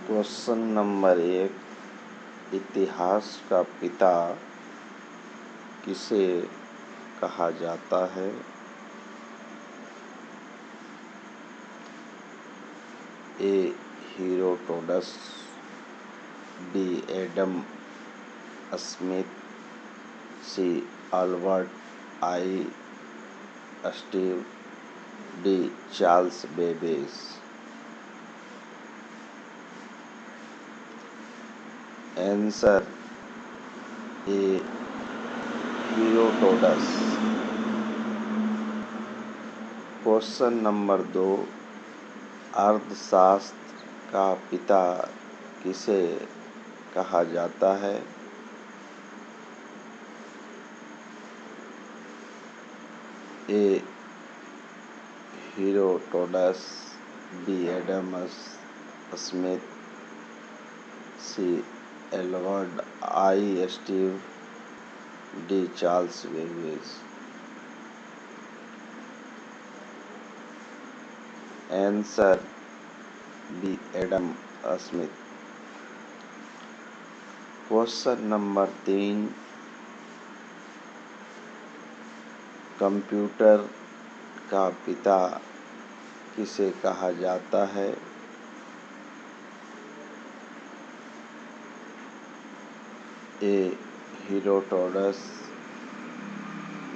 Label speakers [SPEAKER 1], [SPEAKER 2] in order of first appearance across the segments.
[SPEAKER 1] Question number 1, इतिहास का पिता किसे कहा जाता है? A. Herodotus, B. Adam Smith, C. Albert Einstein, D. Charles Babbage. Answer A. Herodotus. Question number 2, अर्थशास्त्र का पिता किसे कहा जाता है? A. Herodotus, B. Adam Smith, C. Albert Einstein, D. Charles Babbage. Answer B. Adam Smith. Question number 3, computer का पिता किसे कहा जाता है? A. Herodotus,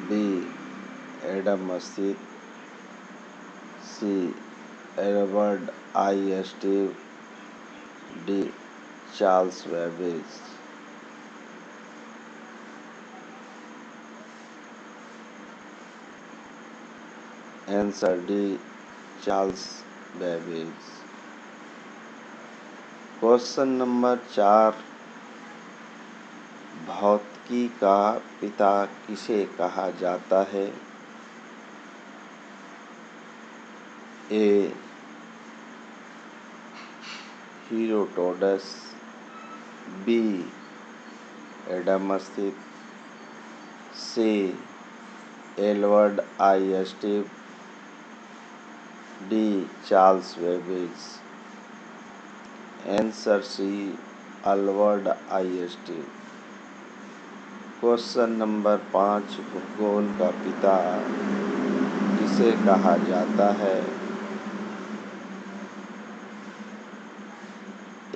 [SPEAKER 1] B. Adam Smith, C. Albert Einstein, D. Charles Babbage. Answer D. Charles Babbage. Question number 4, भौतिकी का पिता किसे कहा जाता है? A. Herodotus, B. Adam Smith, C. Albert Einstein, D. Charles Babbage. Answer C. Albert Einstein. Question number 5, भूगोल का पिता किसे कहा जाता है?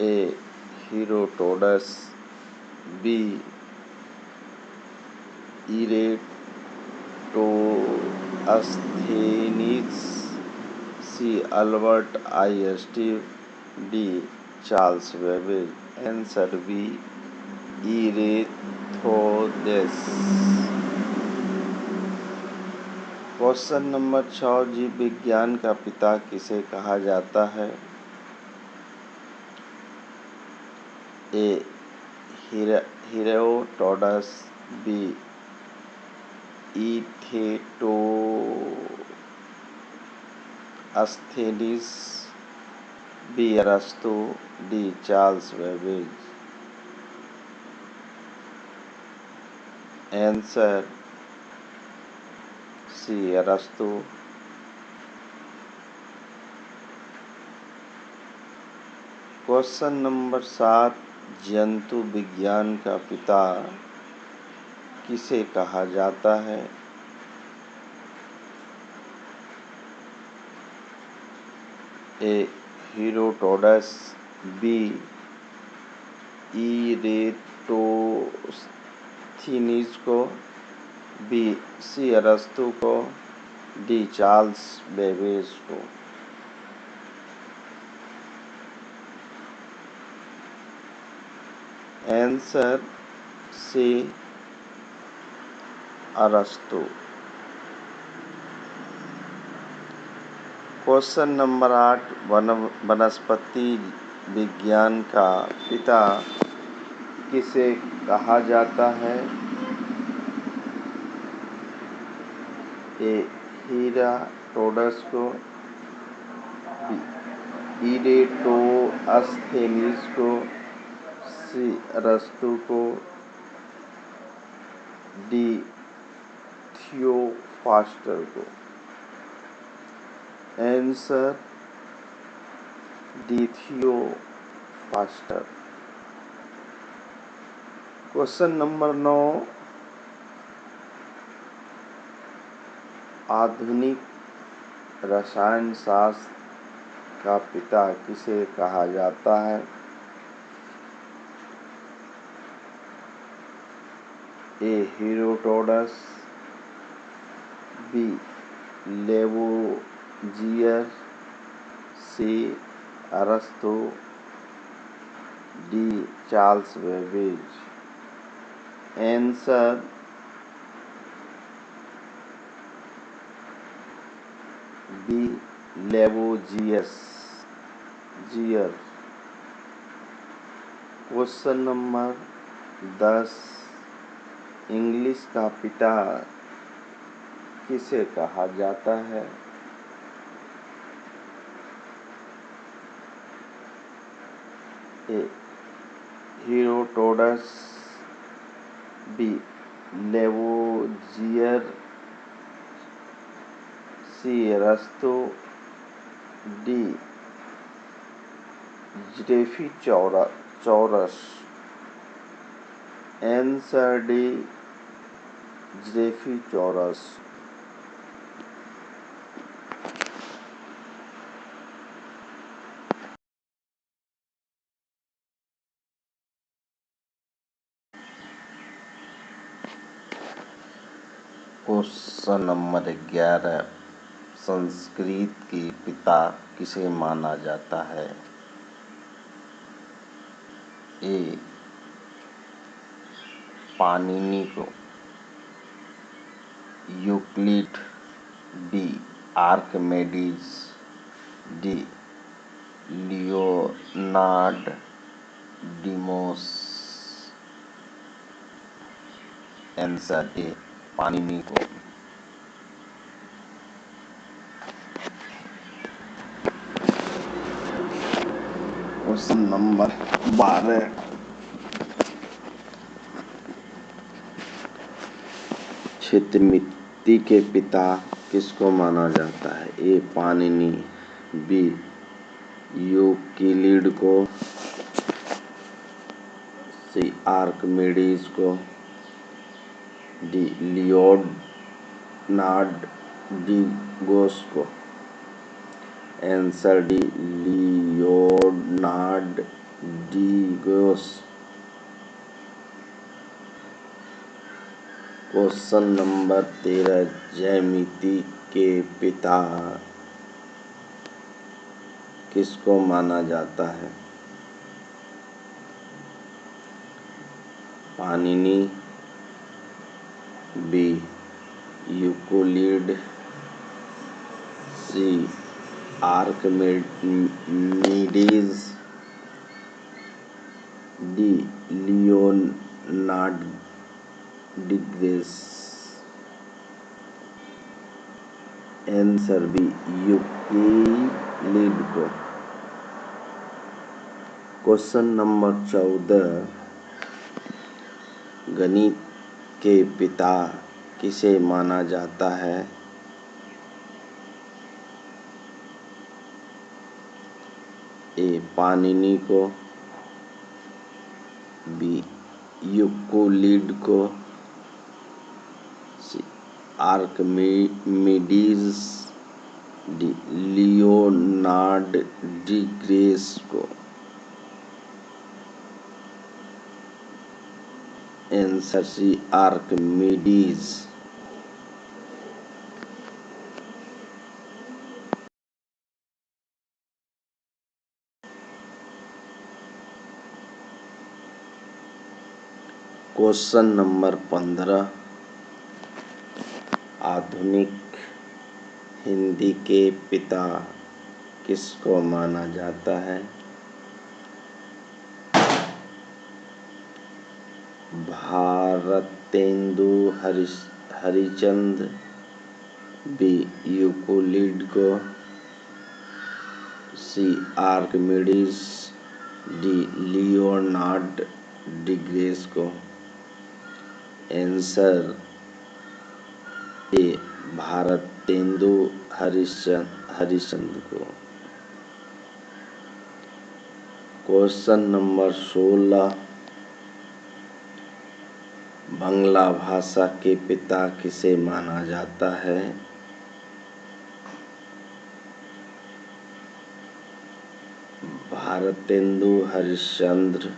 [SPEAKER 1] A. Herodotus, B. Eratosthenes, C. Albert Einstein, D. Charles Babbage. Answer B. Eratosthenes. Question number 6, जीव विज्ञान का पिता किसे कहा जाता है? A. Herodotus, B. Eratosthenes, B. अरस्तू, D. Charles Babbage. Answer C. अरस्तू। क्वेश्चन नंबर 7, जंतु विज्ञान का पिता किसे कहा जाता है? ए. Herodotus, B. इरेटोस्थीनीज को, बी. सी. अरस्तू को, डी. चार्ल्स बेबेज को। Answer C. अरस्तू। क्वेश्चन नंबर 8, वनस्पति विज्ञान का पिता किसे कहा जाता है? ए. हेरोडोटस को, बी. इरेटोस्थेनीज को, सी. अरस्तू को, डी. थियोफ्रास्टस को। Answer D. Theophrastus. Faster. Question number 9, आधुनिक रसायन शास्त्र का पिता किसे कहा जाता है? A. Herodotus, B. Lavoisier, C. अरस्तु, D. Charles Babbage. Answer B. Lavoisier. Question number 10, English का पिता किसे कहा जाता है? A. Herodotus, B. Lavoisier, C. अरस्तु, डी. ज़ेफ़ी-चौरस। Answer D. ज़ेफ़ी-चौरस। क्वेश्चन नंबर 11, संस्कृत के पिता किसे माना जाता है? ए. पाणिनि को, Euclid, B. Archimedes, D. Leonard डिमोस। Answer A. पाणिनि को। क्वेश्चन नंबर 12, क्षेत्रमिति के पिता किसको माना जाता है? ए. पाणिनि, बी. यूक्लिड को, सी. आर्किमेडीज को, डी. लियोनार्ड डिमोस को। Answer D. लियोनार्ड डिमोस। क्वेश्चन नंबर 13, ज्यामिति के पिता किसको माना जाता है? Panini, B. Euclid, C. Archimedes, D. Leonard डिमोस। Answer B. यूक्लिड को। क्वेश्चन नंबर 14, गणित के पिता किसे माना जाता है? ए. पाणिनि को, बी. यूक्लिड को, सी. Archimedes, D. लियोनार्ड डिमोस को। Answer C. Archimedes. Question number 15, आधुनिक हिंदी के पिता किसको माना जाता है? भारतेंदु हरिश्चंद्र, बी. यूक्लिड को, सी. Archimedes, D. लियोनार्ड डिमोस को। Answer A. भारतेंदु हरिश्चंद्र को। Question number 16। बांग्ला भाषा के पिता किसे माना जाता है? Bharatendu Harishchandra,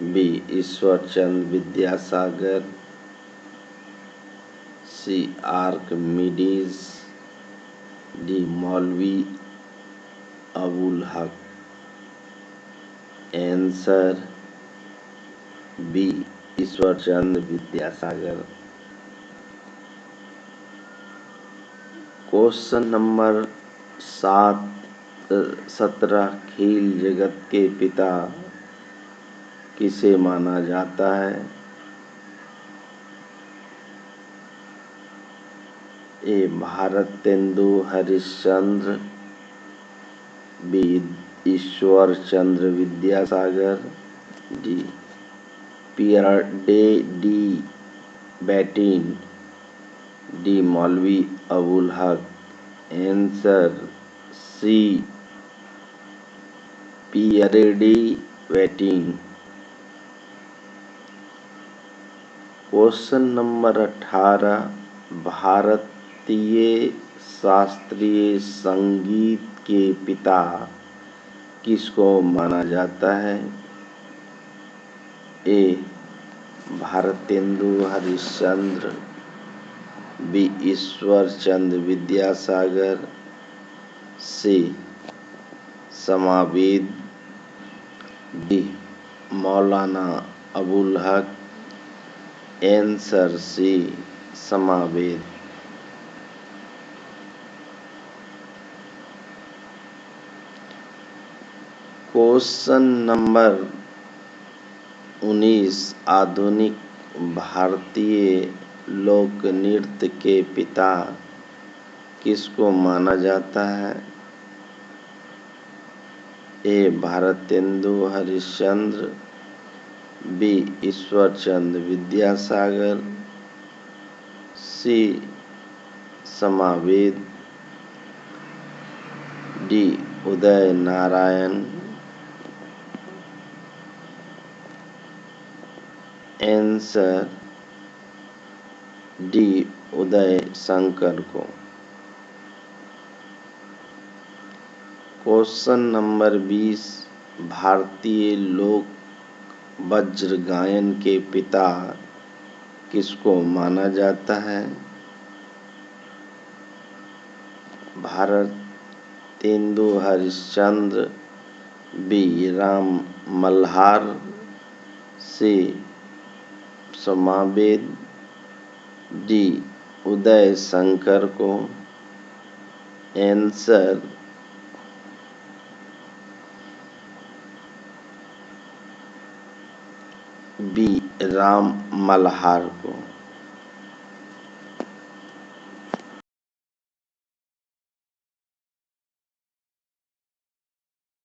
[SPEAKER 1] B Ishwarchandra Vidyasagar, C Archimedes, D Maulvi Abul Haq. Answer B Ishwarchandra Vidyasagar. Question number 17। खेल जगत के पिता किसे माना जाता है? A Bharatendu Harishchandra, B Ishwarchandra Vidyasagar, D Pierre de Coubertin, D Maulvi Abul Haq. Answer C Pierre de Coubertin. Question number 18। भारतीय शास्त्रीय संगीत के पिता किसको माना जाता है? A Bharatendu Harishchandra, B Ishwarchandra Vidyasagar, C Samaved, D Maulana Abul Haq. Answer C Samaved. Question number 19। आधुनिक भारतीय लोक नृत्य के पिता किसको माना जाता है? A Bharatendu Harishchandra, B Ishwarchandra Vidyasagar, C Samaved, D Uday Narayan. Answer D Uday Shankar को। Question number 20। भारतीय लोक वज्र गायन के पिता किसको माना जाता है? Bharatendu Harishchandra, B Ram Malhar, C Samaved, D Uday Shankar को। आंसर बी राम मल्हार को।